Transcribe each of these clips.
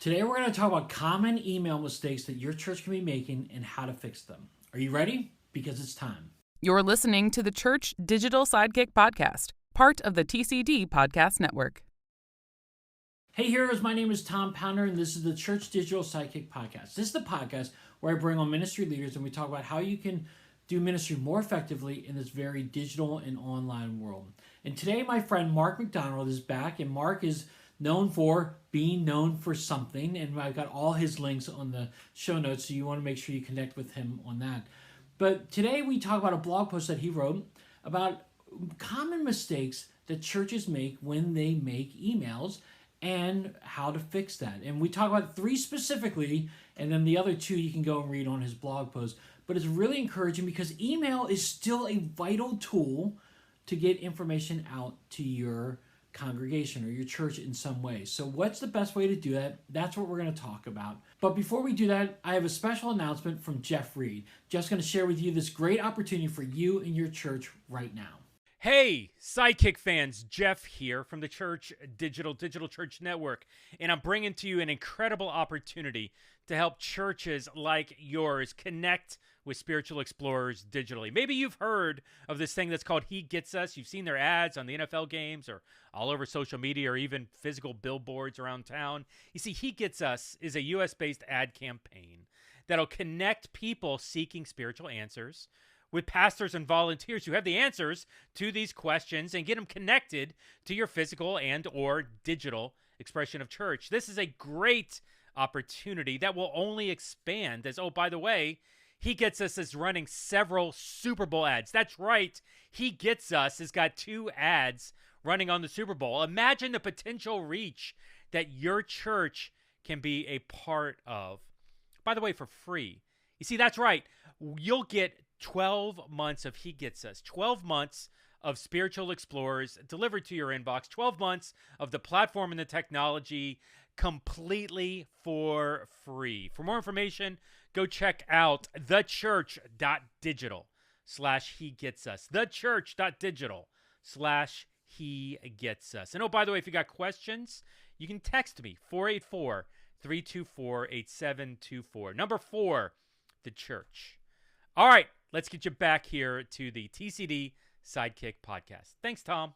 Today we're going to talk about common email mistakes that your church can be making and how to fix them. Are you ready? Because it's time. You're listening to the Church Digital Sidekick Podcast, part of the TCD Podcast Network. Hey heroes, my name is Tom Pounder and this is the Church Digital Sidekick Podcast. This is the podcast where I bring on ministry leaders and we talk about how you can do ministry more effectively in this very digital and online world. And today my friend Mark McDonald is back, and Mark is known for being known for something, and I've got all his links on the show notes, so you want to make sure you connect with him on that. But today we talk about a blog post that he wrote about common mistakes that churches make when they make emails and how to fix that. And we talk about 3 specifically, and then the other 2 you can go and read on his blog post. But it's really encouraging because email is still a vital tool to get information out to your congregation or your church in some way. So what's the best way to do that? That's what we're going to talk about. But before we do that, I have a special announcement from Jeff Reed. Jeff's going to share with you this great opportunity for you and your church right now. Hey, Sidekick fans, Jeff here from the Church Digital Church Network, and I'm bringing to you an incredible opportunity to help churches like yours connect with spiritual explorers digitally. Maybe you've heard of this thing that's called He Gets Us. You've seen their ads on the NFL games or all over social media or even physical billboards around town. You see, He Gets Us is a US-based ad campaign that'll connect people seeking spiritual answers with pastors and volunteers who have the answers to these questions and get them connected to your physical and or digital expression of church. This is a great opportunity that will only expand as, oh, by the way, He Gets Us is running several Super Bowl ads. That's right. He Gets Us has got 2 ads running on the Super Bowl. Imagine the potential reach that your church can be a part of. By the way, for free. You see, that's right. You'll get 12 months of He Gets Us, 12 months of spiritual explorers delivered to your inbox, 12 months of the platform and the technology completely for free. For more information, go check out thechurch.digital/He-Gets-Us. thechurch.digital/He-Gets-Us. And oh, by the way, if you got questions, you can text me, 484-324-8724. Number 4, the church. All right, let's get you back here to the TCD Sidekick Podcast. Thanks, Tom.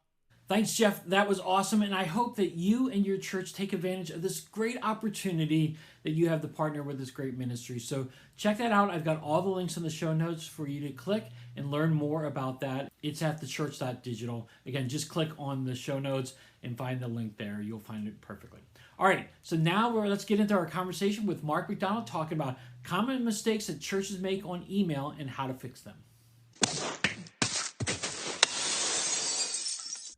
Thanks, Jeff. That was awesome. And I hope that you and your church take advantage of this great opportunity that you have to partner with this great ministry. So check that out. I've got all the links in the show notes for you to click and learn more about that. It's at thechurch.digital. Again, just click on the show notes and find the link there. You'll find it perfectly. All right, so now let's get into our conversation with Mark McDonald talking about common mistakes that churches make on email and how to fix them.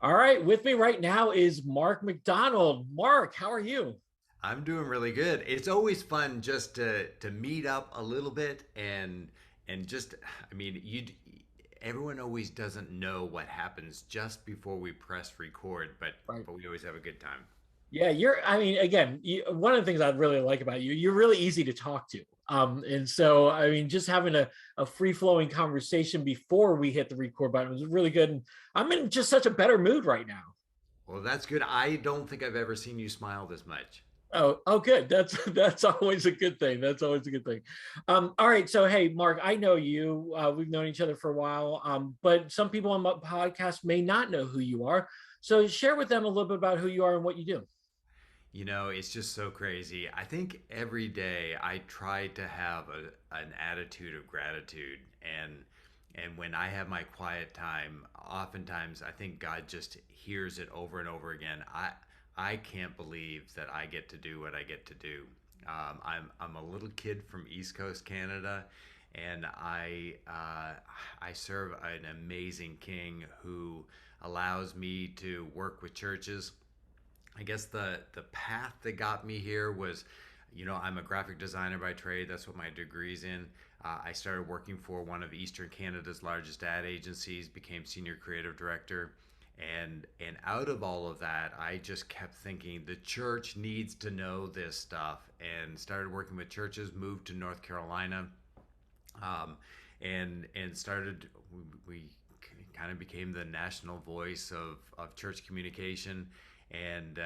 All right, with me right now is Mark McDonald. Mark, how are you? I'm doing really good. It's always fun just to meet up a little bit and just, I mean, everyone always doesn't know what happens just before we press record, but we always have a good time. Yeah, one of the things I really like about you, you're really easy to talk to. And so, I mean, just having a free-flowing conversation before we hit the record button was really good. And I'm in just such a better mood right now. Well, that's good. I don't think I've ever seen you smile this much. Oh, good. That's always a good thing. That's always a good thing. All right. So, hey, Mark, I know you. We've known each other for a while, but some people on my podcast may not know who you are. So share with them a little bit about who you are and what you do. You know, it's just so crazy. I think every day I try to have an attitude of gratitude. And when I have my quiet time, oftentimes I think God just hears it over and over again. I can't believe that I get to do what I get to do. I'm a little kid from East Coast Canada, and I serve an amazing King who allows me to work with churches. I guess the path that got me here was, you know, I'm a graphic designer by trade. That's what my degree's in. I started working for one of Eastern Canada's largest ad agencies, became senior creative director. And out of all of that, I just kept thinking the church needs to know this stuff, and started working with churches, moved to North Carolina, and started, we kind of became the national voice of church communication, and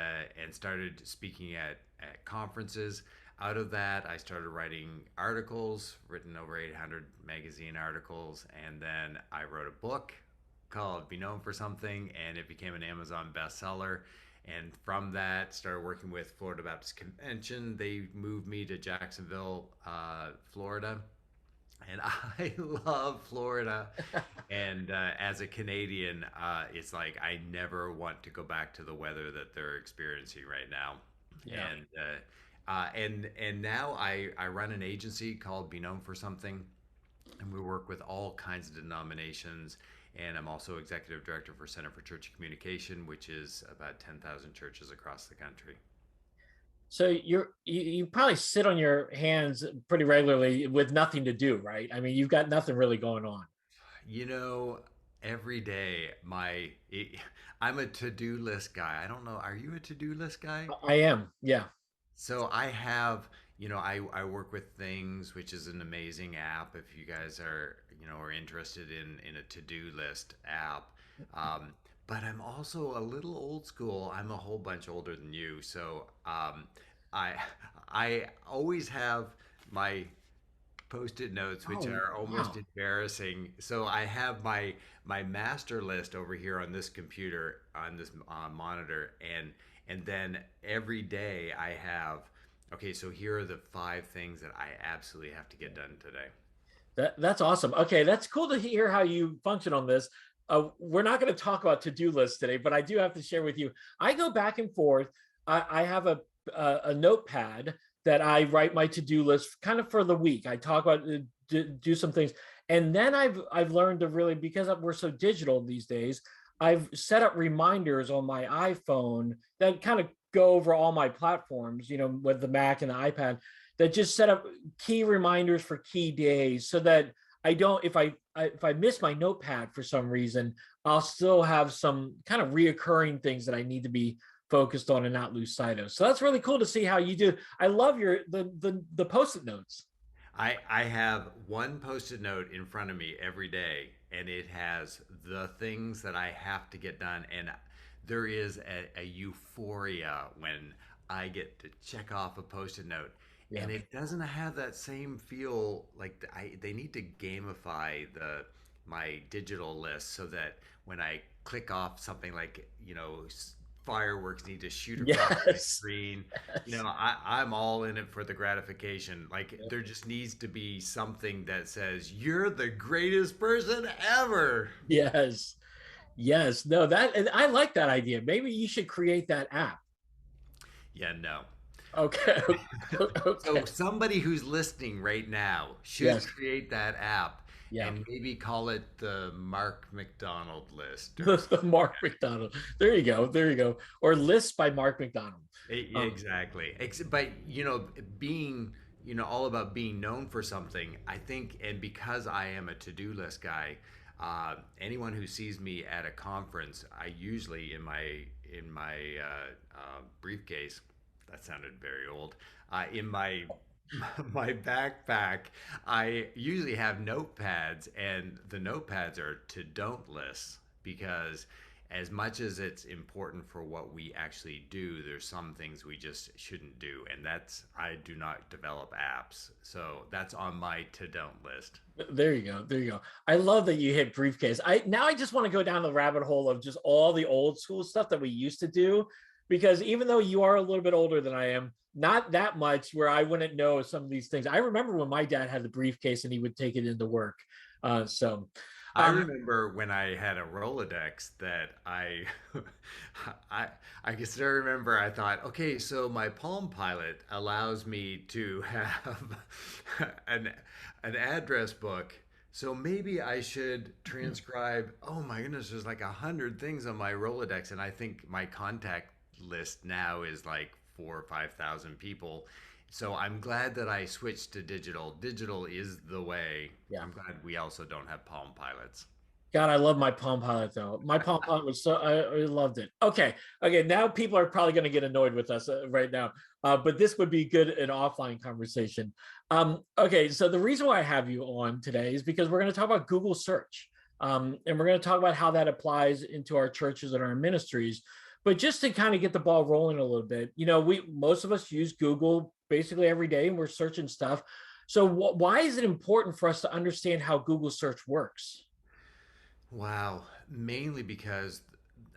started speaking at at conferences. Out of that, I started writing articles, written over 800 magazine articles, and then I wrote a book called Be Known for Something, and it became an Amazon bestseller. And from that, started working with Florida Baptist Convention. They moved me to Jacksonville, Florida, and I love Florida. And as a Canadian, it's like I never want to go back to the weather that they're experiencing right now. Yeah. And now I run an agency called Be Known for Something, and we work with all kinds of denominations. And I'm also executive director for Center for Church Communication, which is about 10,000 churches across the country. So you probably sit on your hands pretty regularly with nothing to do, right? I mean, you've got nothing really going on. You know, every day I'm a to-do list guy. I don't know, are you a to-do list guy? I am, yeah. So I have, I work with Things, which is an amazing app. If you guys are interested in a to-do list app. But I'm also a little old school. I'm a whole bunch older than you. So I I always have my post-it notes, which Oh, are almost wow. embarrassing. So I have my master list over here on this computer, on this monitor, and then every day I have, okay, so here are the 5 things that I absolutely have to get done today. That's awesome. Okay, that's cool to hear how you function on this. We're not going to talk about to-do lists today, but I do have to share with you. I go back and forth. I have a notepad that I write my to-do list kind of for the week. I talk about do some things, and then I've learned to really, because we're so digital these days. I've set up reminders on my iPhone that kind of go over all my platforms. With the Mac and the iPad, that just set up key reminders for key days so that I don't, if I miss my notepad for some reason, I'll still have some kind of reoccurring things that I need to be focused on and not lose sight of. So that's really cool to see how you do. I love the post-it notes. I have one post-it note in front of me every day, and it has the things that I have to get done. And there is a euphoria when I get to check off a post-it note. Yeah. And it doesn't have that same feel. Like they need to gamify my digital list so that when I click off something, like fireworks need to shoot across my Yes. screen. Yes. I'm all in it for the gratification. Like there just needs to be something that says you're the greatest person ever. Yes. Yes. No, and I like that idea. Maybe you should create that app. Yeah, no. Okay. So Okay. somebody who's listening right now should Yes. create that app Yeah. and maybe call it the Mark McDonald list or The Mark McDonald. There you go. There you go. Or lists by Mark McDonald. Um, Exactly. But being all about being known for something, I think, and because I am a to-do list guy, anyone who sees me at a conference, I usually in my briefcase, that sounded very old, in my my backpack, I usually have notepads, and the notepads are to don't lists, because as much as it's important for what we actually do, there's some things we just shouldn't do. And I do not develop apps. So that's on my to don't list. there you go. There you go. I love that you hit briefcase. I just want to go down the rabbit hole of just all the old school stuff that we used to do, because even though you are a little bit older than I am, not that much where I wouldn't know some of these things. I remember when my dad had the briefcase and he would take it into work. So, I um, remember when I had a Rolodex that I I can still remember. I thought, okay, so my Palm Pilot allows me to have an address book. So maybe I should transcribe. Oh my goodness, there's like 100 things on my Rolodex, and I think my contact list now is like 4 or 5 thousand people. So I'm glad that I switched to digital. Digital is the way. yeah. I'm glad we also don't have Palm Pilots. God, I love my Palm Pilot though. My Palm Pilot was I loved it. Okay, okay. Now people are probably going to get annoyed with us right now, but this would be good an offline conversation. Okay, so the reason why I have you on today is because we're going to talk about Google search, and we're going to talk about how that applies into our churches and our ministries. But just to kind of get the ball rolling a little bit, we most of us use Google basically every day, and we're searching stuff. So why is it important for us to understand how Google search works? Wow. Mainly because,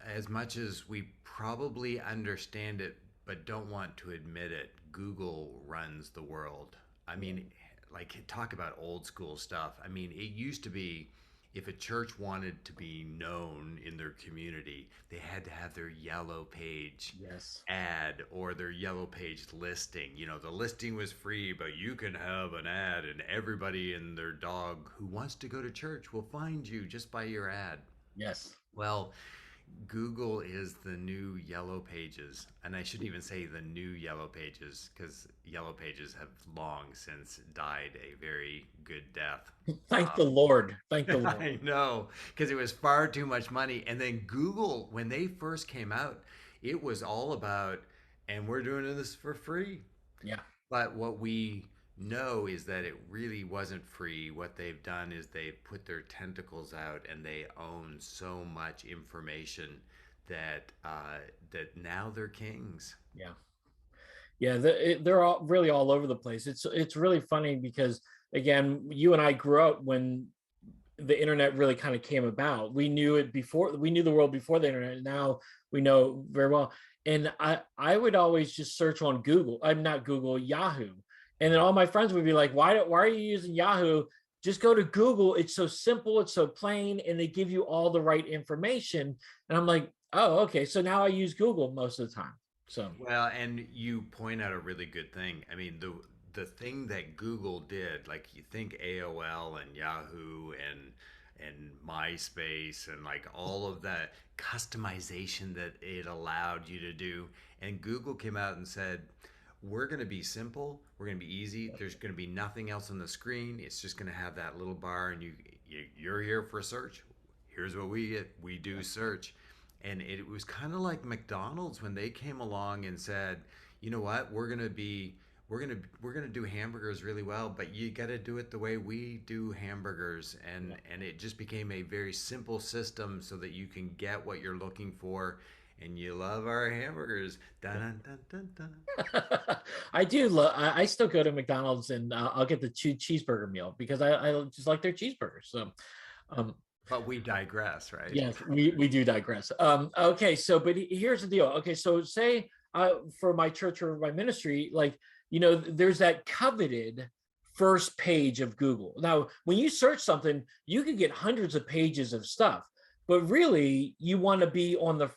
as much as we probably understand it but don't want to admit it, Google runs the world. I mean, like, talk about old school stuff. I mean, it used to be, if a church wanted to be known in their community, they had to have their yellow page Yes. ad or their yellow page listing. The listing was free, but you can have an ad, and everybody and their dog who wants to go to church will find you just by your ad. Yes. Well, Google is the new Yellow Pages. And I shouldn't even say the new Yellow Pages, because Yellow Pages have long since died a very good death. Thank the Lord. Thank the Lord. I know, because it was far too much money. And then Google, when they first came out, it was all about, and we're doing this for free. Yeah. But what we know is that it really wasn't free. What they've done is they've put their tentacles out, and they own so much information that now they're kings. Yeah. Yeah, they're all really all over the place. It's really funny because again, you and I grew up when the internet really kind of came about. We knew it before, we knew the world before the internet. Now we know very well. And I would always just search on Google. I'm not Google, Yahoo. And then all my friends would be like, why are you using Yahoo? Just go to Google. It's so simple, it's so plain, and they give you all the right information. And I'm like, oh, okay. So now I use Google most of the time. So Well, and you point out a really good thing. I mean, the thing that Google did, like, you think AOL and Yahoo and MySpace and like all of that customization that it allowed you to do, and Google came out and said, we're going to be simple, we're going to be easy. There's going to be nothing else on the screen. It's just going to have that little bar, and you're here for search. Here's what we get. We do search. And it was kind of like McDonald's when they came along and said, you know what, we're gonna do hamburgers really well, but you got to do it the way we do hamburgers. And it just became a very simple system so that you can get what you're looking for. And you love our hamburgers. Dun, dun, dun, dun, dun. I do love. I still go to McDonald's and I'll get the cheeseburger meal because I just like their cheeseburgers. So, um, But we digress, right? yes, we do digress. Okay, so but here's the deal. Okay, so say for my church or my ministry, like there's that coveted first page of Google. Now, when you search something, you can get hundreds of pages of stuff, but really you want to be on the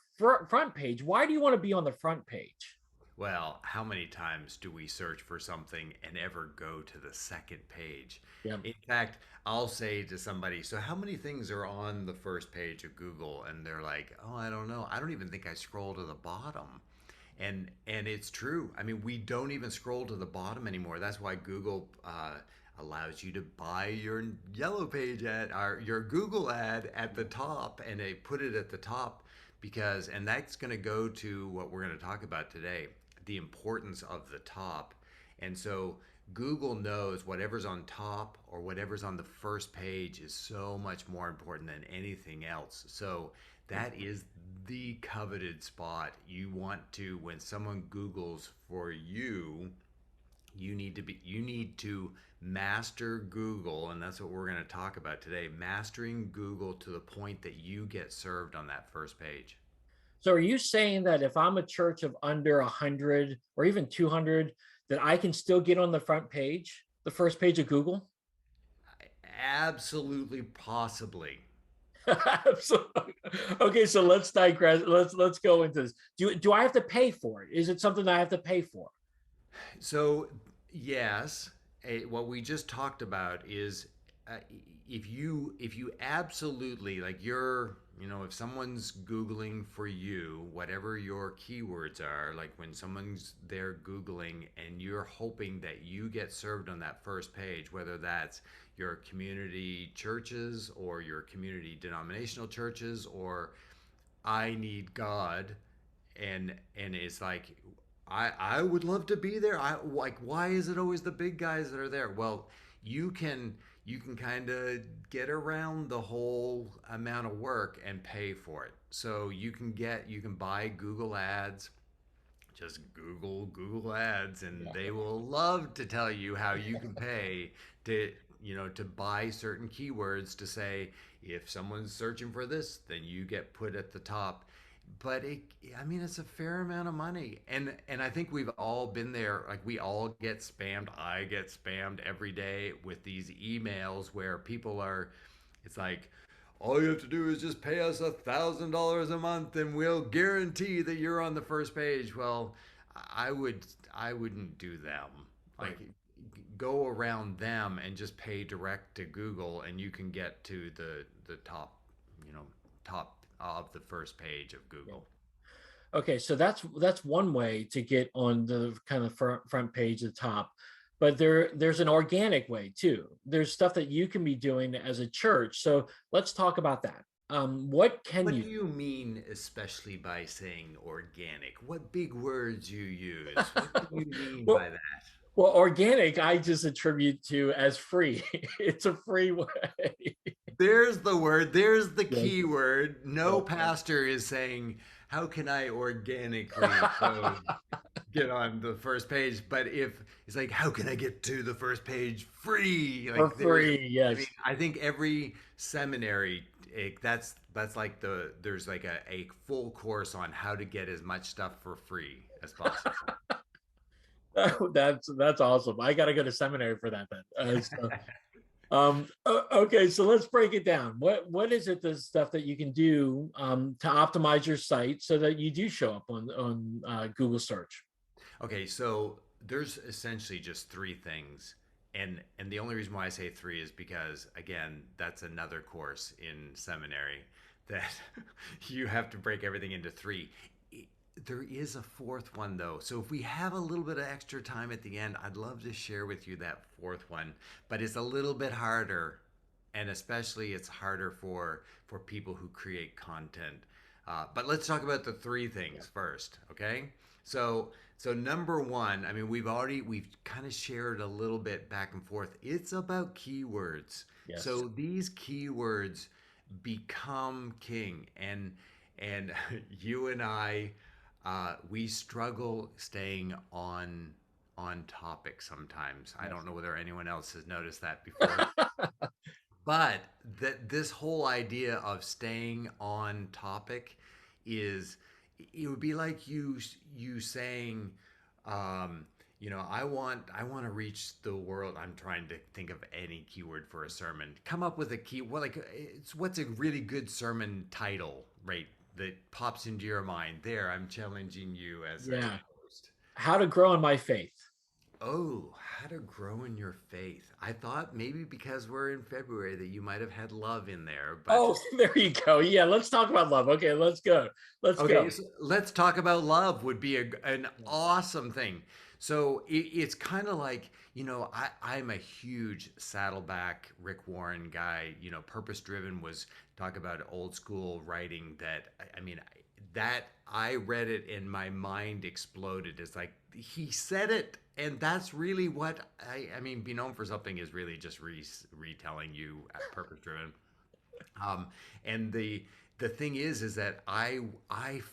front page. Why do you want to be on the front page? Well, how many times do we search for something and ever go to the second page? Yeah. In fact, I'll say to somebody, so how many things are on the first page of Google? And they're like, oh, I don't know. I don't even think I scroll to the bottom. And it's true. I mean, we don't even scroll to the bottom anymore. That's why Google allows you to buy your yellow page ad or your Google ad at the top, and they put it at the top because, and that's going to go to what we're going to talk about today, the importance of the top. And so Google knows whatever's on top or whatever's on the first page is so much more important than anything else. So that is the coveted spot. You want to, when someone Googles for you, you need to master Google, and that's what we're going to talk about today. Mastering Google to the point that you get served on that first page. So are you saying that if I'm a church of under 100 or even 200, that I can still get on the front page, the first page of Google? Absolutely, possibly. Absolutely. Okay, so let's digress. Let's go into this. Do I have to pay for it? Is it something that I have to pay for? So, yes, what we just talked about is, uh, if you absolutely, like, if someone's Googling for you, whatever your keywords are, like when someone's there Googling and you're hoping that you get served on that first page, whether that's your community churches or your community denominational churches, or I need God, and it's like, I would love to be there. I like, why is it always the big guys that are there? Well, you can you can kind of get around the whole amount of work and pay for it. So you can buy Google Ads. Just Google Ads, and Yeah. they will love to tell you how you can pay to to buy certain keywords to say if someone's searching for this, then you get put at the top. But I mean, it's a fair amount of money, and I think we've all been there. Like we all get spammed. I get spammed every day with these emails where people are. It's like, all you have to do is just pay us $1,000 a month, and we'll guarantee that you're on the first page. Well, I would I wouldn't do them. Right. Like go around them and just pay direct to Google, and you can get to the top, top of the first page of Yeah. Google. Okay, so that's one way to get on the kind of front page at the top. But there's an organic way too. There's stuff that you can be doing as a church. So let's talk about that. What can What you do you mean, especially by saying organic? What big words you use? What do you mean by well, that? well, organic, I just attribute to as free. It's a free way. There's the word. There's the Yes. key word. No Yes. pastor is saying, "How can I organically go get on the first page?" But if it's like, "How can I get to the first page free?" For Like there's, free, I mean, yes. I think every seminary, that's like there's like a full course on how to get as much stuff for free as possible. That's awesome. I got to go to seminary for that then. Okay, so let's break it down. What is it, the stuff that you can do to optimize your site so that you do show up on Google search? Okay, so there's essentially just three things. And the only reason why I say three is because again, that's another course in seminary that you have to break everything into three. There is a fourth one though. So if we have a little bit of extra time at the end, I'd love to share with you that fourth one, but it's a little bit harder, and especially it's harder for people who create content. But let's talk about the three Yeah. things first, okay? So number one, I mean, we've kind of shared a little bit back and forth. It's about keywords. Yes. So these keywords become king, and you and I, we struggle staying on topic sometimes. I don't know whether anyone else has noticed that before. But that this whole idea of staying on topic is, it would be like you saying, I want to reach the world. I'm trying to think of any keyword for a sermon. Come up with a key. Well, like what's a really good sermon title, right? That pops into your mind. There, I'm challenging you as a Yeah. host. How to grow in my faith. Oh, how to grow in your faith. I thought maybe because we're in February that you might have had love in there, but Oh, there you go. Yeah, let's talk about love. Okay, let's go. Let's okay, go. so let's talk about love would be an awesome thing. So it's kind of like, I'm a huge Saddleback Rick Warren guy. Purpose Driven was talk about old school writing that, I mean, that I read it and my mind exploded. It's like he said it. And that's really what I mean, be known for something is really just retelling you Purpose Driven. And the thing is that I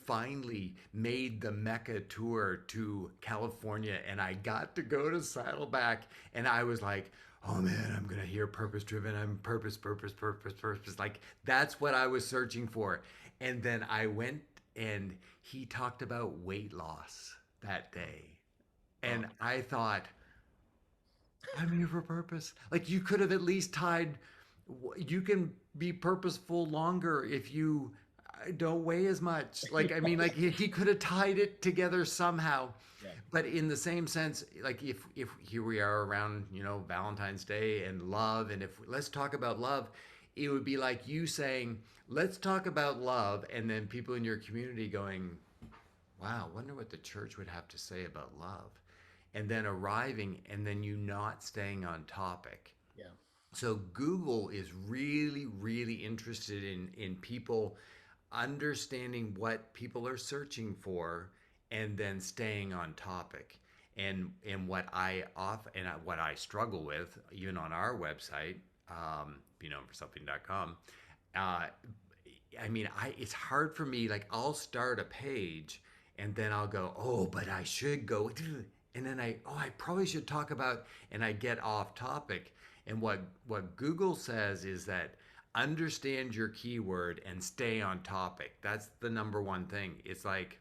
finally made the Mecca tour to California, and I got to go to Saddleback, and I was like, oh man, I'm gonna hear purpose driven. I'm purpose. Like that's what I was searching for. And then I went, and he talked about weight loss that day, Oh, and I thought, I'm here for purpose. Like you could have at least tied. You can be purposeful longer if you don't weigh as much. Like I mean, like he could have tied it together somehow. yeah. But in the same sense, like if here we are around Valentine's Day and love, and if let's talk about love, it would be like you saying let's talk about love, and then people in your community going, wow, wonder what the church would have to say about love, and then arriving and then you not staying on topic. Yeah. So Google is really, really interested in people understanding what people are searching for and then staying on topic. And what I struggle with, even on our website, for something.com. It's hard for me. Like, I'll start a page and then I'll go, oh, but I should go, and then I probably should talk about, and I get off topic. And what Google says is that understand your keyword and stay on topic. That's the number one thing. It's like,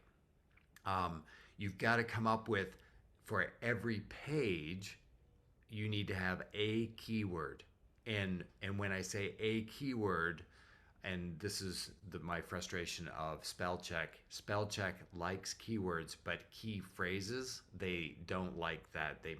you've got to come up with, for every page, you need to have a keyword. And when I say a keyword, and this is my frustration of spell check. Spell check likes keywords, but key phrases, they don't like that. They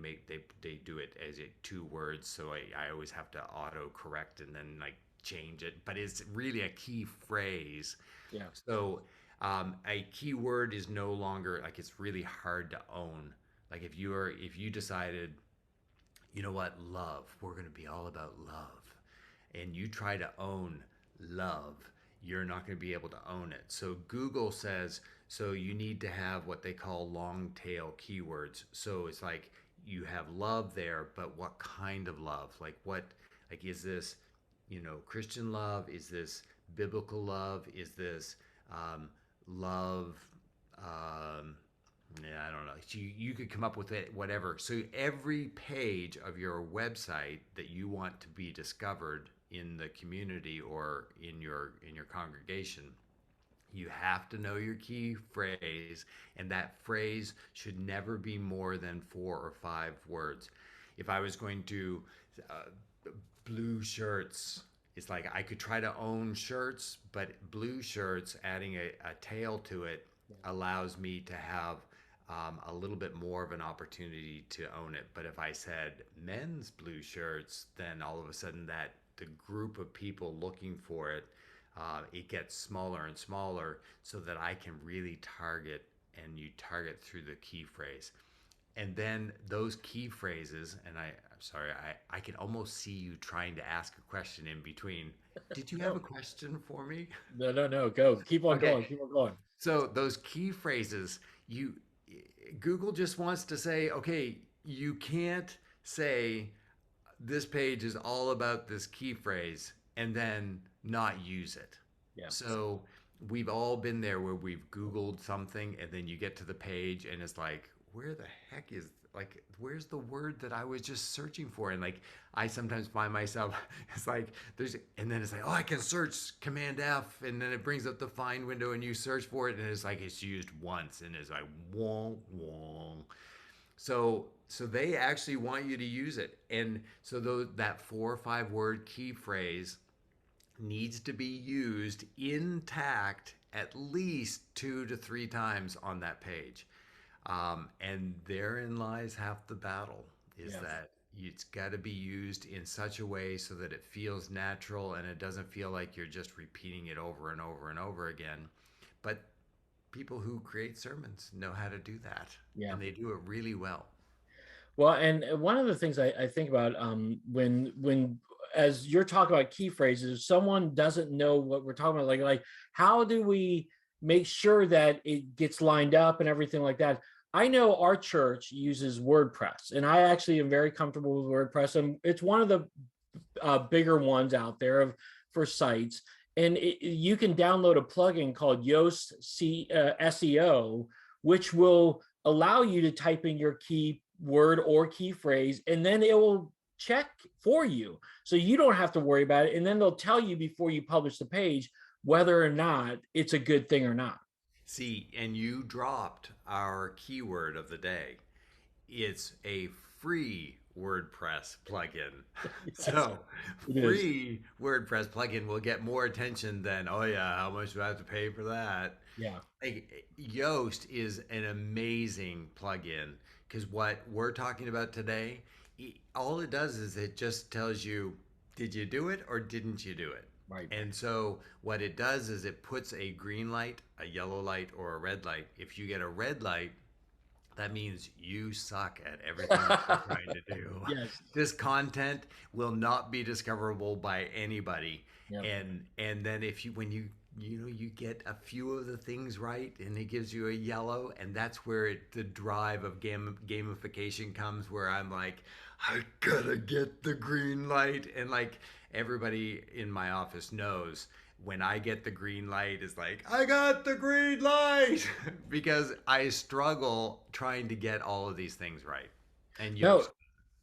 do it as 2 words, so I always have to auto correct and then like change it. But it's really a key phrase. Yeah. So a keyword is no longer, like, it's really hard to own. Like, if you decided, you know what, love, we're going to be all about love, and you try to own love, you're not going to be able to own it. So Google says, so you need to have what they call long tail keywords. So it's like, you have love there, but what kind of love? Like, is this, Christian love? Is this biblical love? Is this love? I don't know. You could come up with it, whatever. So every page of your website that you want to be discovered in the community or in your congregation, you have to know your key phrase, and that phrase should never be more than 4 or 5 words. If I was going to blue shirts, it's like I could try to own shirts, but blue shirts, adding a tail to it, allows me to have a little bit more of an opportunity to own it. But if I said men's blue shirts, then all of a sudden that the group of people looking for it, it gets smaller and smaller, so that I can really target, and you target through the key phrase. And then those key phrases, and I'm sorry, I can almost see you trying to ask a question in between. Did you have a question for me? No. Go. Keep on Okay. going. Keep on going. So those key phrases, Google just wants to say, okay, you can't say this page is all about this key phrase and then not use it. Yeah. So we've all been there where we've Googled something and then you get to the page and it's like, where the heck is, like, where's the word that I was just searching for? And like, I sometimes find myself, it's like, and then it's like, oh, I can search Command F, and then it brings up the find window and you search for it, and it's like, it's used once, and it's like, wong, wong. So they actually want you to use it. And so that 4 or 5 word key phrase needs to be used intact at least 2 to 3 times on that page. And therein lies half the battle, is that it's got to be used in such a way so that it feels natural and it doesn't feel like you're just repeating it over and over and over again. But people who create sermons know how to do that, and they do it really well. Well, and one of the things I think about when as you're talking about key phrases, if someone doesn't know what we're talking about, like how do we make sure that it gets lined up and everything like that? I know our church uses WordPress, and I actually am very comfortable with WordPress, and it's one of the bigger ones out there for sites. And you can download a plugin called Yoast SEO, which will allow you to type in your key word or key phrase, and then it will check for you. So you don't have to worry about it. And then they'll tell you before you publish the page whether or not it's a good thing or not. See, and you dropped our keyword of the day. It's a free WordPress plugin. Yes, so free WordPress plugin will get more attention than, oh yeah, how much do I have to pay for that? Yeah. Like, Yoast is an amazing plugin, because what we're talking about today, all it does is it just tells you, did you do it or didn't you do it? Right. And so what it does is it puts a green light, a yellow light, or a red light. If you get a red light, that means you suck at everything that you're trying to do. Yes. This content will not be discoverable by anybody. Yep. And then when you you get a few of the things right and it gives you a yellow, and that's where the drive of gamification comes, where I'm like, I gotta get the green light. And like everybody in my office knows, when I get the green light, is like, I got the green light because I struggle trying to get all of these things right. And No,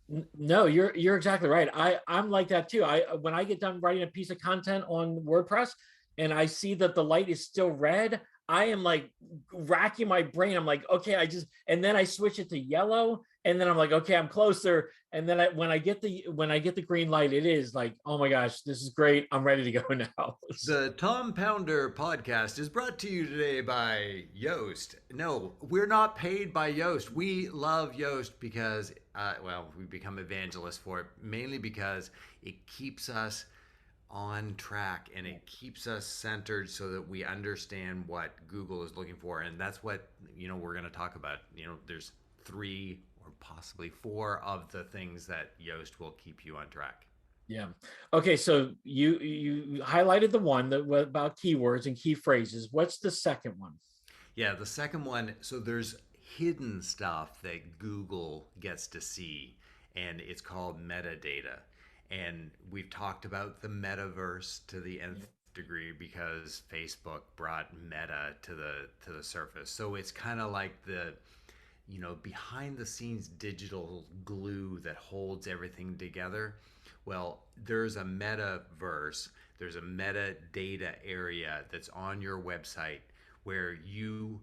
Yoast. no, you're exactly right. I'm like that too. When I get done writing a piece of content on WordPress and I see that the light is still red, I am like racking my brain. I'm like, okay, and then I switch it to yellow, and then I'm like, okay, I'm closer. And then when I get the green light, it is like, oh my gosh, this is great. I'm ready to go now. The Tom Pounder podcast is brought to you today by Yoast. No, we're not paid by Yoast. We love Yoast because, well, we become evangelists for it, mainly because it keeps us on track and it keeps us centered so that we understand what Google is looking for. And that's what, we're going to talk about. There's 3 or possibly 4 of the things that Yoast will keep you on track. Yeah. Okay. So you highlighted the one that was about keywords and key phrases. What's the second one? Yeah, the second one, so there's hidden stuff that Google gets to see, and it's called metadata. And we've talked about the metaverse to the nth degree because Facebook brought meta to the surface. So it's kind of like the behind the scenes digital glue that holds everything together. Well, there's a metaverse, there's a metadata area that's on your website where you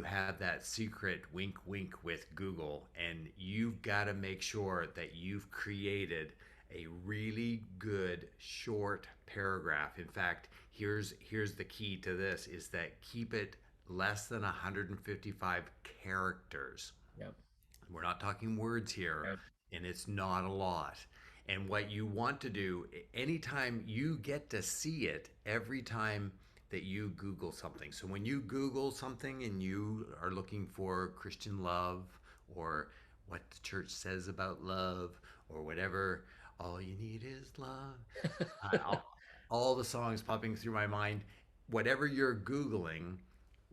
have that secret wink wink with Google, and you've got to make sure that you've created a really good short paragraph. In fact, here's the key to this, is that keep it less than 155 characters. Yep. We're not talking words here, Yep. and it's not a lot. And what you want to do, anytime you get to see it, every time that you Google something. So when you Google something and you are looking for Christian love, or what the church says about love, or whatever, all you need is love. All the songs popping through my mind. Whatever you're Googling,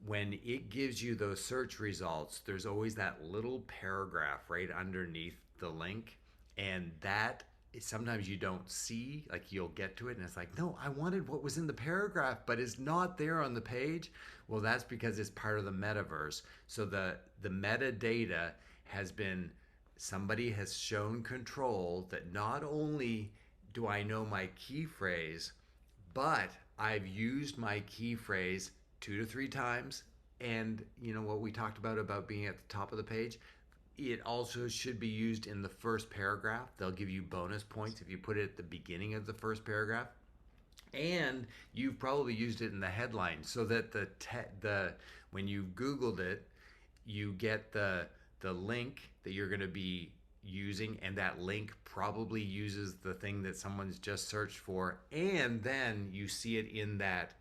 when it gives you those search results, there's always that little paragraph right underneath the link. And that sometimes you don't see, like you'll get to it and it's like, no, I wanted what was in the paragraph, but it's not there on the page. Well, that's because it's part of the metaverse. So the metadata has been, somebody has shown control that not only do I know my key phrase, but I've used my key phrase 2 to 3 times. And what we talked about being at the top of the page, it also should be used in the first paragraph. They'll give you bonus points if you put it at the beginning of the first paragraph. And you've probably used it in the headline, so that the when you Googled it, you get the link that you're going to be using, and that link probably uses the thing that someone's just searched for, and then you see it in that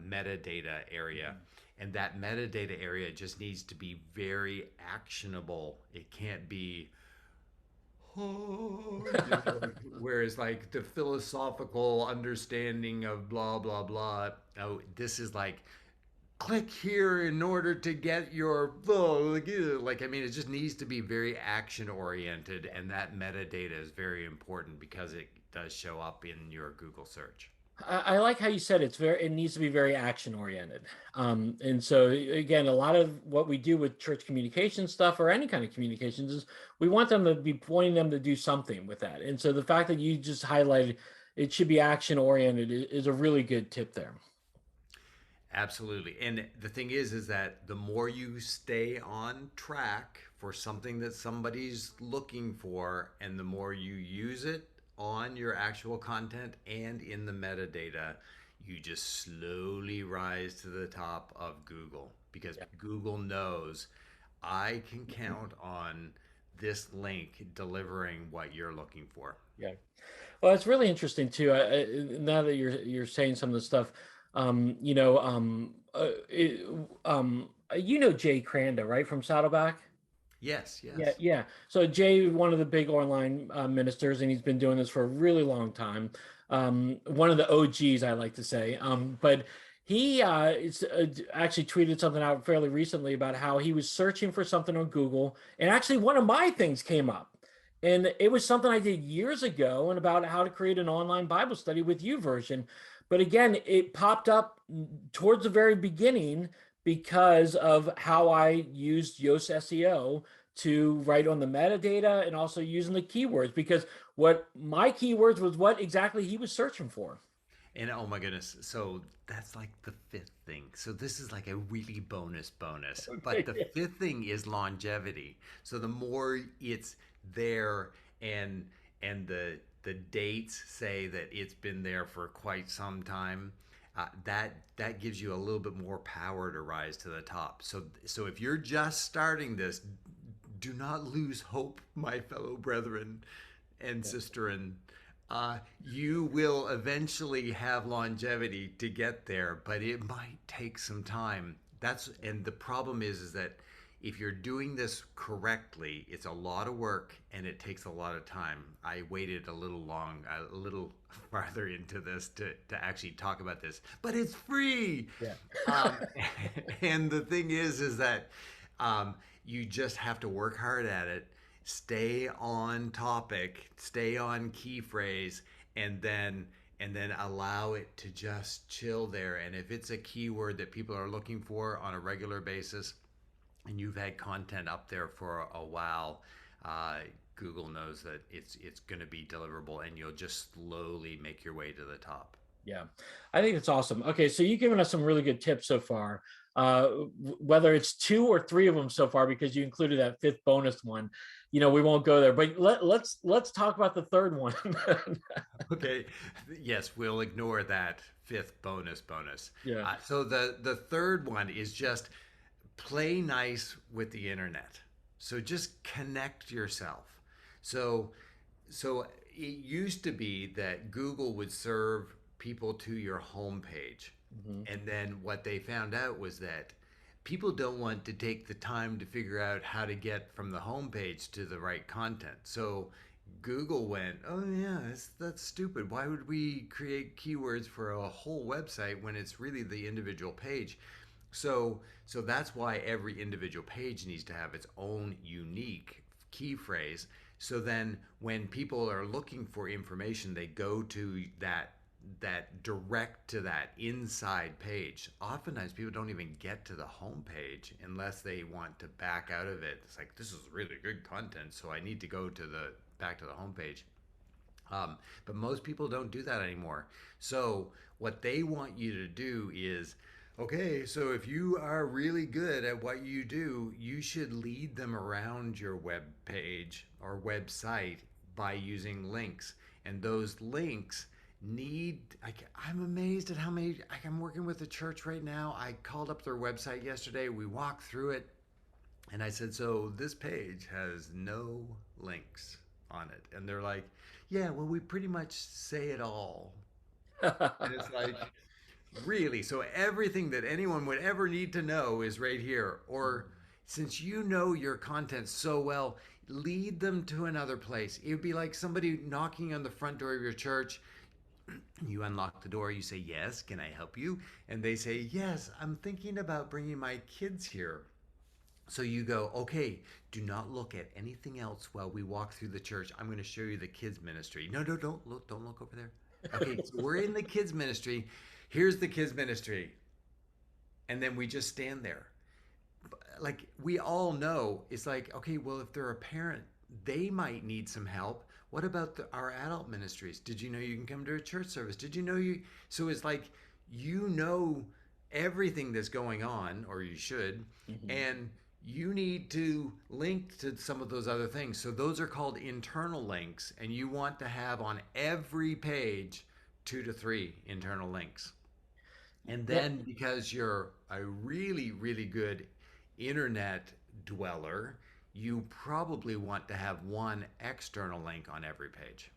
metadata area. And that metadata area just needs to be very actionable. It can't be, whereas like the philosophical understanding of blah blah blah. Oh, this is like, click here in order to get your, like, I mean, it just needs to be very action oriented, and that metadata is very important because it does show up in your Google search. I like how you said it needs to be very action oriented. And so again, a lot of what we do with church communication stuff or any kind of communications is we want them to be pointing them to do something with that. And so the fact that you just highlighted it should be action oriented is a really good tip there. Absolutely. And the thing is that the more you stay on track for something that somebody's looking for, and the more you use it on your actual content and in the metadata, you just slowly rise to the top of Google, because Google knows I can count on this link delivering what you're looking for. Yeah. Well, it's really interesting too. Now that you're saying some of the stuff, Jay Cranda, right, from Saddleback. Yes, Yeah, yes. yeah. So Jay, one of the big online ministers, and he's been doing this for a really long time. One of the OGs, I like to say. But he actually tweeted something out fairly recently about how he was searching for something on Google, and actually one of my things came up, and it was something I did years ago, and about how to create an online Bible study with you version. But again, it popped up towards the very beginning because of how I used Yoast SEO to write on the metadata and also using the keywords, because what my keywords was what exactly he was searching for. And oh my goodness, so that's like the fifth thing. So this is like a really bonus. But the fifth thing is longevity. So the more it's there and the dates say that it's been there for quite some time, that gives you a little bit more power to rise to the top. So if you're just starting this, do not lose hope, my fellow brethren and sisterin. You will eventually have longevity to get there, but it might take some time. And the problem is that if you're doing this correctly, it's a lot of work and it takes a lot of time. I waited a little farther into this to actually talk about this, but it's free. Yeah. Um, and the thing is that um, you just have to work hard at it, stay on topic, stay on key phrase, and then allow it to just chill there. And if it's a keyword that people are looking for on a regular basis, and you've had content up there for a while, uh, Google knows that it's going to be deliverable, and you'll just slowly make your way to the top. Yeah, I think it's awesome. Okay, so you've given us some really good tips so far. Whether it's two or three of them so far, because you included that fifth bonus one, we won't go there. But let's talk about the third one. Okay, yes, we'll ignore that fifth bonus. Yeah. So the third one is just play nice with the internet. So just connect yourself. So so it used to be that Google would serve people to your homepage. Mhm. And then what they found out was that people don't want to take the time to figure out how to get from the homepage to the right content. So Google went, oh yeah, that's stupid. Why would we create keywords for a whole website when it's really the individual page? So that's why every individual page needs to have its own unique key phrase. So then when people are looking for information, they go to that direct to that inside page. Oftentimes people don't even get to the home page unless they want to back out of it. It's like, this is really good content, so I need to go to the back to the home page. But most people don't do that anymore. So what they want you to do is, okay, so if you are really good at what you do, you should lead them around your web page or website by using links. And those links need, I'm amazed at how many, I'm working with a church right now. I called up their website yesterday. We walked through it and I said, so this page has no links on it. And they're like, yeah, well, we pretty much say it all. And it's like, really? So everything that anyone would ever need to know is right here. Or since you know your content so well, lead them to another place. It would be like somebody knocking on the front door of your church. You unlock the door, you say, yes, can I help you? And they say, yes, I'm thinking about bringing my kids here. So you go, okay, do not look at anything else while we walk through the church. I'm going to show you the kids ministry. No, don't look over there. Okay, so we're in the kids ministry. Here's the kids ministry. And then we just stand there. Like we all know, it's like, okay, well, if they're a parent, they might need some help. What about our adult ministries? Did you know you can come to a church service? Did you know you? So it's like, you know everything that's going on, or you should, Mhm. and you need to link to some of those other things. So those are called internal links, and you want to have on every page 2 to 3 internal links. And Yeah. then because you're a really, really good internet dweller, you probably want to have one external link on every page.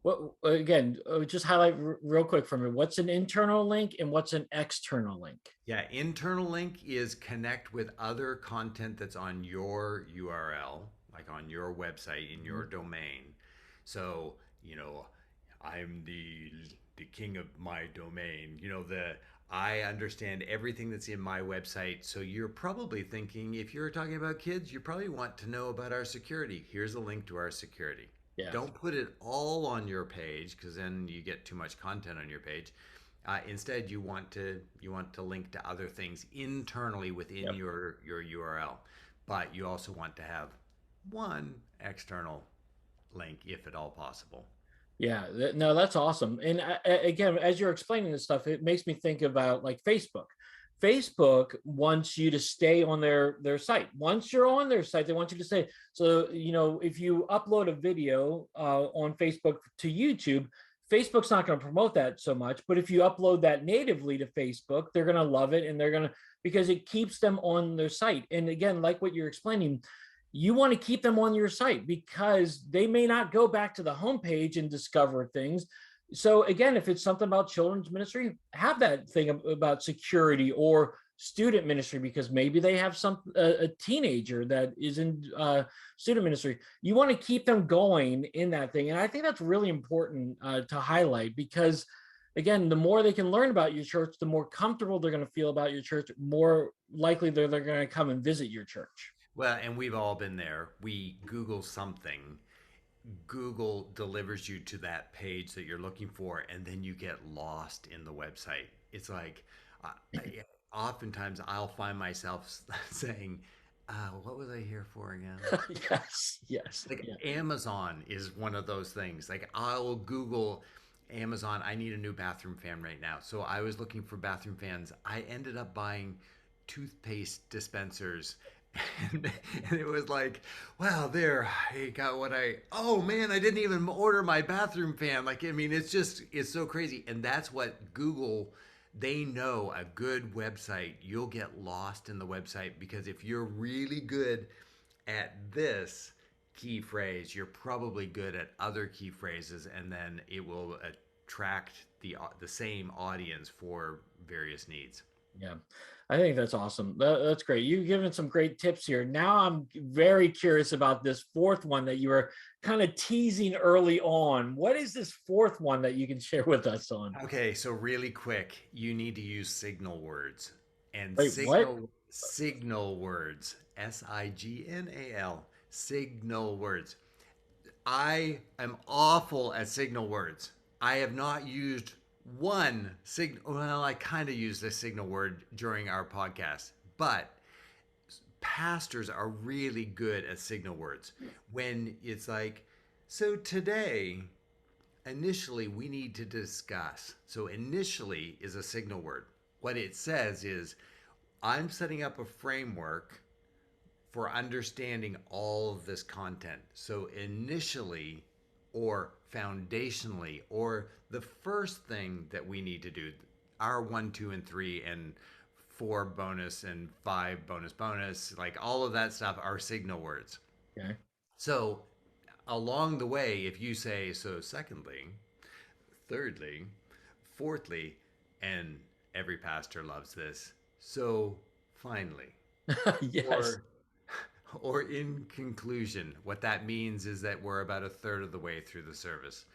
What again? Just highlight real quick for me. What's an internal link and what's an external link? Yeah, internal link is connect with other content that's on your URL, like on your website in your domain. So, you know, I'm the king of my domain. I understand everything that's in my website. So you're probably thinking, if you're talking about kids, you probably want to know about our security. Here's a link to our security. Yeah. Don't put it all on your page because then you get too much content on your page. Instead, you want to link to other things internally within Yep. your URL, but you also want to have one external link if at all possible. Yeah, no, that's awesome. And again, as you're explaining this stuff, it makes me think about like Facebook. Facebook wants you to stay on their site. Once you're on their site, they want you to stay. So, if you upload a video on Facebook to YouTube, Facebook's not going to promote that so much. But if you upload that natively to Facebook, they're going to love it, and they're going to, because it keeps them on their site. And again, like what you're explaining, you want to keep them on your site because they may not go back to the homepage and discover things. So again, if it's something about children's ministry, have that thing about security or student ministry, because maybe they have a teenager that is in student ministry. You want to keep them going in that thing, and I think that's really important to highlight, because again, the more they can learn about your church, the more comfortable they're going to feel about your church, more likely they're going to come and visit your church. Well, and we've all been there. We Google something, Google delivers you to that page that you're looking for, and then you get lost in the website. It's like, oftentimes I'll find myself saying, "What was I here for again?" Yes, yes, Like yeah. Amazon is one of those things. Like I'll Google Amazon, I need a new bathroom fan right now. So I was looking for bathroom fans. I ended up buying toothpaste dispensers. And it was like, wow, there, I got oh man, I didn't even order my bathroom fan. Like, I mean, it's so crazy. And that's what Google, they know a good website, you'll get lost in the website because if you're really good at this key phrase, you're probably good at other key phrases, and then it will attract the same audience for various needs. Yeah, I think that's awesome. That's great. You've given some great tips here. Now I'm very curious about this fourth one that you were kind of teasing early on. What is this fourth one that you can share with us on? Okay, so really quick, you need to use signal words and Wait, what? signal words. Signal, signal words. I am awful at signal words. I have not used one signal. Well, I kind of used a signal word during our podcast, but pastors are really good at signal words. When it's like, so today, initially, we need to discuss. So, initially is a signal word. What it says is, I'm setting up a framework for understanding all of this content. So initially or foundationally, or the first thing that we need to do, our 1, 2, and 3, and 4 bonus and 5 bonus, like all of that stuff are signal words. Okay. So along the way, if you say, so secondly, thirdly, fourthly, and every pastor loves this, so finally, Yes, or or in conclusion, what that means is that we're about a third of the way through the service.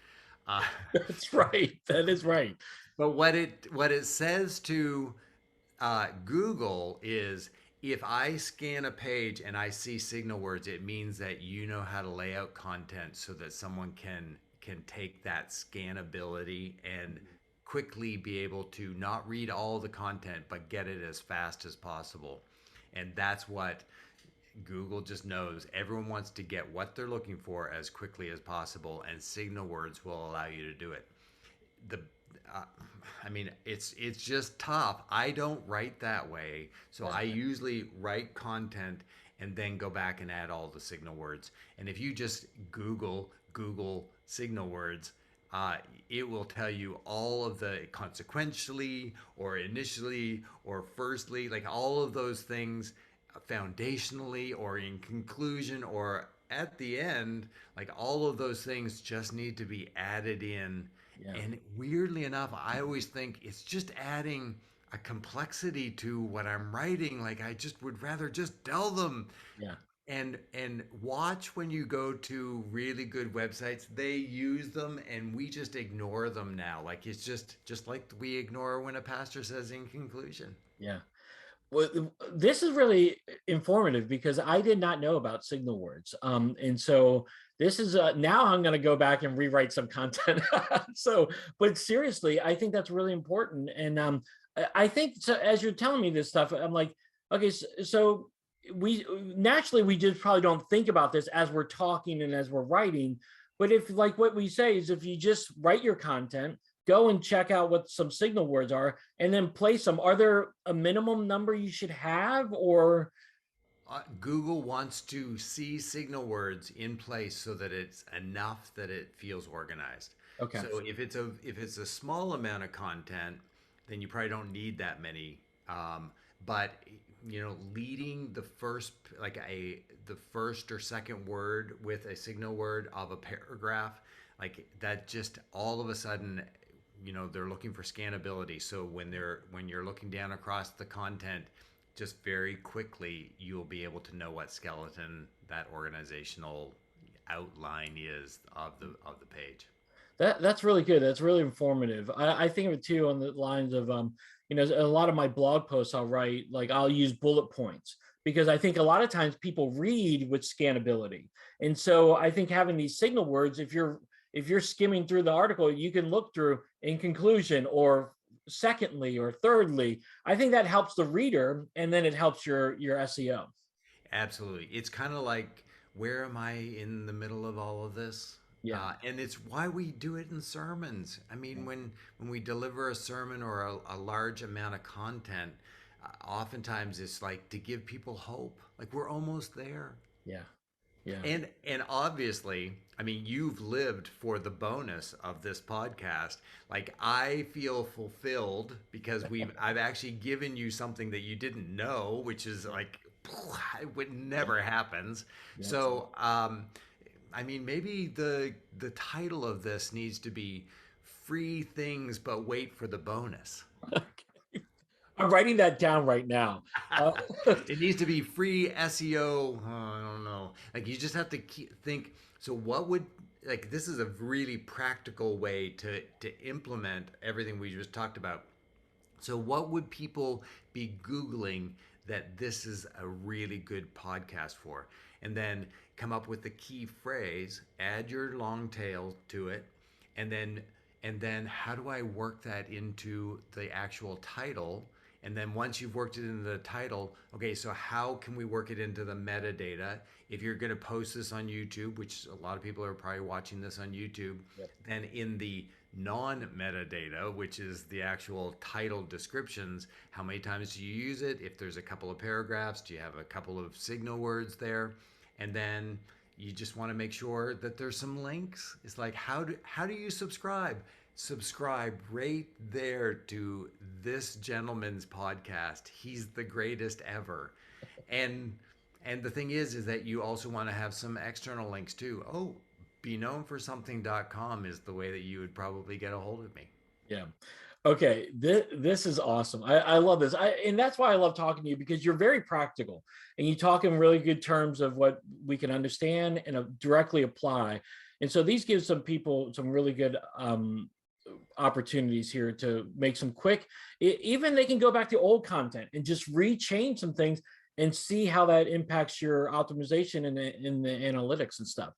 Uh, that's right. That is right. but what it says to Google is, if I scan a page and I see signal words, it means that you know how to lay out content so that someone can take that scannability and quickly be able to not read all the content but get it as fast as possible. And that's what Google just knows. Everyone wants to get what they're looking for as quickly as possible, and signal words will allow you to do it. The uh, I mean, it's just tough. I don't write that way, so I usually write content and then go back and add all the signal words. And if you just Google signal words, it will tell you all of the consequentially or initially or firstly, like all of those things, foundationally or in conclusion or at the end, like all of those things just need to be added in. Yeah. And weirdly enough, I always think it's just adding a complexity to what I'm writing. Like I just would rather just tell them. Yeah. And watch when you go to really good websites, they use them and we just ignore them now. Like it's just like we ignore when a pastor says in conclusion. Yeah. Well, this is really informative because I did not know about signal words. And so this is now I'm going to go back and rewrite some content. So, but seriously, I think that's really important. And I think so, as you're telling me this stuff, I'm like, okay, so we naturally we just probably don't think about this as we're talking and as we're writing. But if like what we say is if you just write your content, go and check out what some signal words are and then place them. Are there a minimum number you should have or? Google wants to see signal words in place so that it's enough that it feels organized. Okay. So if it's a small amount of content, then you probably don't need that many. But leading the first or second word with a signal word of a paragraph, like that, just all of a sudden, they're looking for scannability. So when you're looking down across the content, just very quickly you'll be able to know what skeleton that organizational outline is of the page. That's really good. That's really informative. I think of it too on the lines of a lot of my blog posts I'll write, like I'll use bullet points because I think a lot of times people read with scannability. And so I think having these signal words, if you're skimming through the article, you can look through in conclusion or secondly or thirdly. I think that helps the reader and then it helps your SEO. Absolutely. It's kind of like, where am I in the middle of all of this? Yeah. And it's why we do it in sermons. I mean, when we deliver a sermon or a large amount of content, oftentimes it's like to give people hope. Like we're almost there. Yeah. Yeah. And obviously, I mean, you've lived for the bonus of this podcast. Like I feel fulfilled because I've actually given you something that you didn't know, which is like it never happens. Yeah. So, I mean, maybe the title of this needs to be "Free Things, but Wait for the Bonus." I'm writing that down right now. Uh, It needs to be free SEO. I don't know. Like you just have to think. So what would, like, this is a really practical way to implement everything we just talked about. So what would people be Googling that this is a really good podcast for? And then come up with the key phrase, add your long tail to it, and then how do I work that into the actual title? And then once you've worked it into the title, okay, so how can we work it into the metadata? If you're going to post this on YouTube, which a lot of people are probably watching this on YouTube, Yep. then in the non-metadata, which is the actual title descriptions, how many times do you use it? If there's a couple of paragraphs, do you have a couple of signal words there? And then you just want to make sure that there's some links. It's like, how do you subscribe? Subscribe right there to this gentleman's podcast. He's the greatest ever. And the thing is that you also want to have some external links too. Oh, beknownforsomething.com is the way that you would probably get a hold of me. Yeah. Okay. This is awesome. I love this. And that's why I love talking to you because you're very practical and you talk in really good terms of what we can understand and directly apply. And so these give some people some really good opportunities here to make some quick, even they can go back to old content and just rechange some things and see how that impacts your optimization in the analytics and stuff.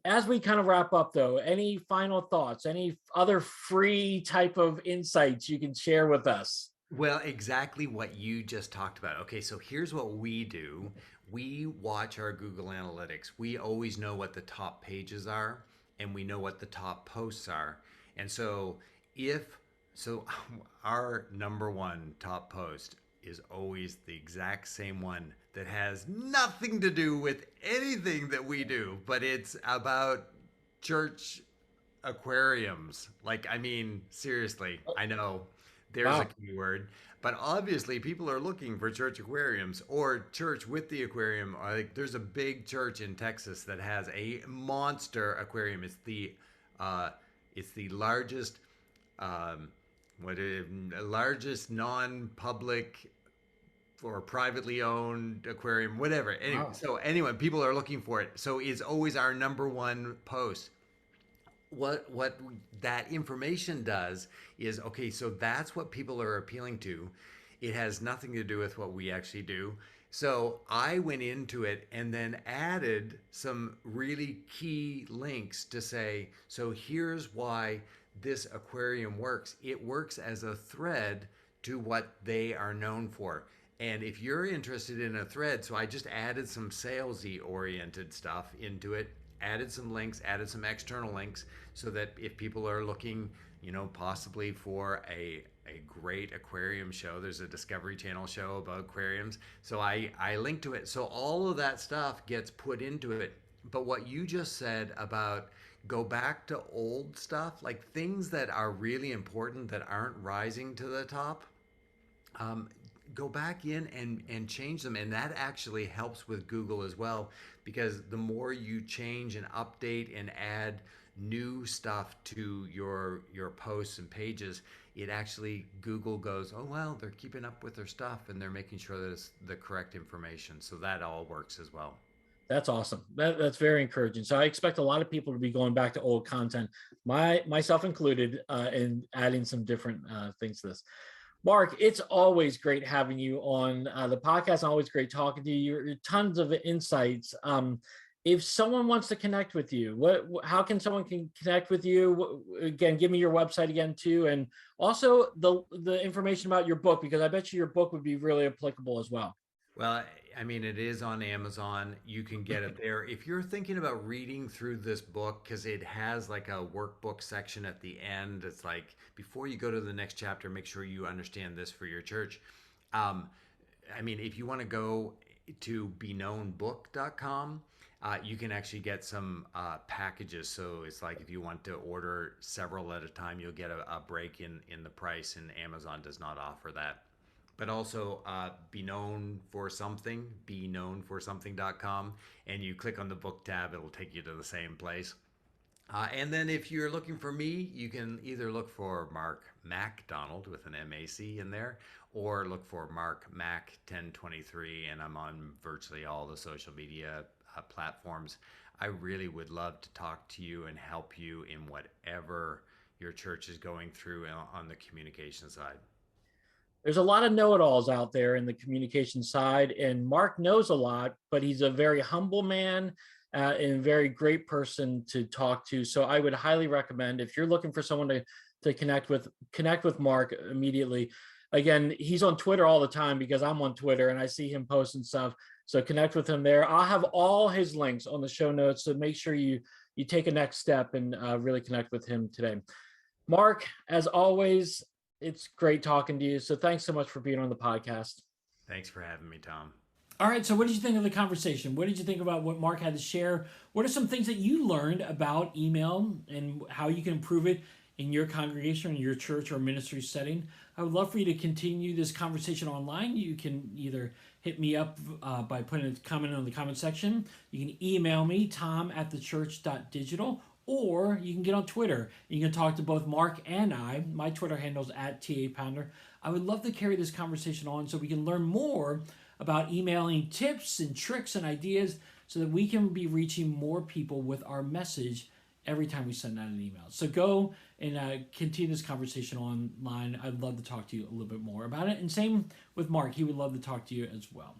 As we kind of wrap up though, any final thoughts, any other free type of insights you can share with us? Well, exactly what you just talked about. Okay, so here's what we do. We watch our Google Analytics. We always know what the top pages are and we know what the top posts are. And so our number one top post is always the exact same one that has nothing to do with anything that we do, but it's about church aquariums. Like, I mean, seriously, I know there's Wow. a keyword. But obviously, people are looking for church aquariums or church with the aquarium. Like, there's a big church in Texas that has a monster aquarium. It's the largest, um, largest non-public or privately owned aquarium, whatever. Anyway, Wow. so anyway, people are looking for it. So it's always our number one post. What that information does is, okay, so that's what people are appealing to. It has nothing to do with what we actually do. So I went into it and then added some really key links to say, so here's why this aquarium works. It works as a thread to what they are known for. And if you're interested in a thread, so I just added some salesy oriented stuff into it, added some links, added some external links, so that if people are looking, possibly for a great aquarium show, there's a Discovery Channel show about aquariums. So I link to it. So all of that stuff gets put into it. But what you just said about go back to old stuff, like things that are really important that aren't rising to the top, go back in and change them. And that actually helps with Google as well, because the more you change and update and add new stuff to your posts and pages, it actually, Google goes, oh, well, they're keeping up with their stuff and they're making sure that it's the correct information. So that all works as well. That's awesome. That's very encouraging. So I expect a lot of people to be going back to old content, myself included, and adding some different things to this. Mark, it's always great having you on the podcast. Always great talking to you. You're tons of insights. If someone wants to connect with you, how can someone connect with you? Again, give me your website again too, and also the information about your book, because I bet you your book would be really applicable as well. Well, I mean, it is on Amazon. You can get it there. If you're thinking about reading through this book, because it has like a workbook section at the end, it's like, before you go to the next chapter, make sure you understand this for your church. I mean, if you want to go to beknownbook.com, you can actually get some packages. So it's like if you want to order several at a time, you'll get a break in the price, and Amazon does not offer that. But also Be Known for Something, beknownforsomething.com, and you click on the book tab, it'll take you to the same place. And then if you're looking for me, you can either look for Mark MacDonald with an MAC in there, or look for Mark Mac 1023, and I'm on virtually all the social media platforms. I really would love to talk to you and help you in whatever your church is going through on the communication side. There's a lot of know-it-alls out there in the communication side, and Mark knows a lot, but he's a very humble man and a very great person to talk to. So I would highly recommend, if you're looking for someone to connect with Mark immediately. Again, he's on Twitter all the time because I'm on Twitter and I see him posting stuff. So connect with him there. I'll have all his links on the show notes, so make sure you take a next step and really connect with him today. Mark, as always, it's great talking to you. So thanks so much for being on the podcast. Thanks for having me, Tom. All right. So what did you think of the conversation? What did you think about what Mark had to share? What are some things that you learned about email and how you can improve it in your congregation, in your church or ministry setting? I would love for you to continue this conversation online. You can either hit me up by putting a comment on the comment section. You can email me, tom@thechurch.digital, or you can get on Twitter. You can talk to both Mark and I. My Twitter handle is @TAPounder. I would love to carry this conversation on so we can learn more about emailing tips and tricks and ideas so that we can be reaching more people with our message every time we send out an email. So go and continue this conversation online. I'd love to talk to you a little bit more about it. And same with Mark. He would love to talk to you as well.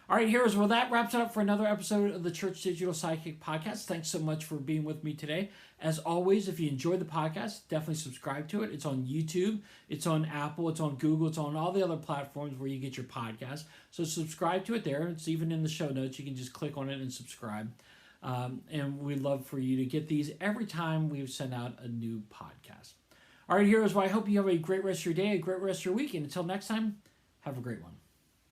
All right, heroes. Well, that wraps it up for another episode of the Church Digital Sidekick Podcast. Thanks so much for being with me today. As always, if you enjoyed the podcast, definitely subscribe to it. It's on YouTube, it's on Apple, it's on Google, it's on all the other platforms where you get your podcast. So subscribe to it there. It's even in the show notes. You can just click on it and subscribe. And we'd love for you to get these every time we send out a new podcast. All right, heroes. Well, I hope you have a great rest of your day, a great rest of your week. And until next time, have a great one.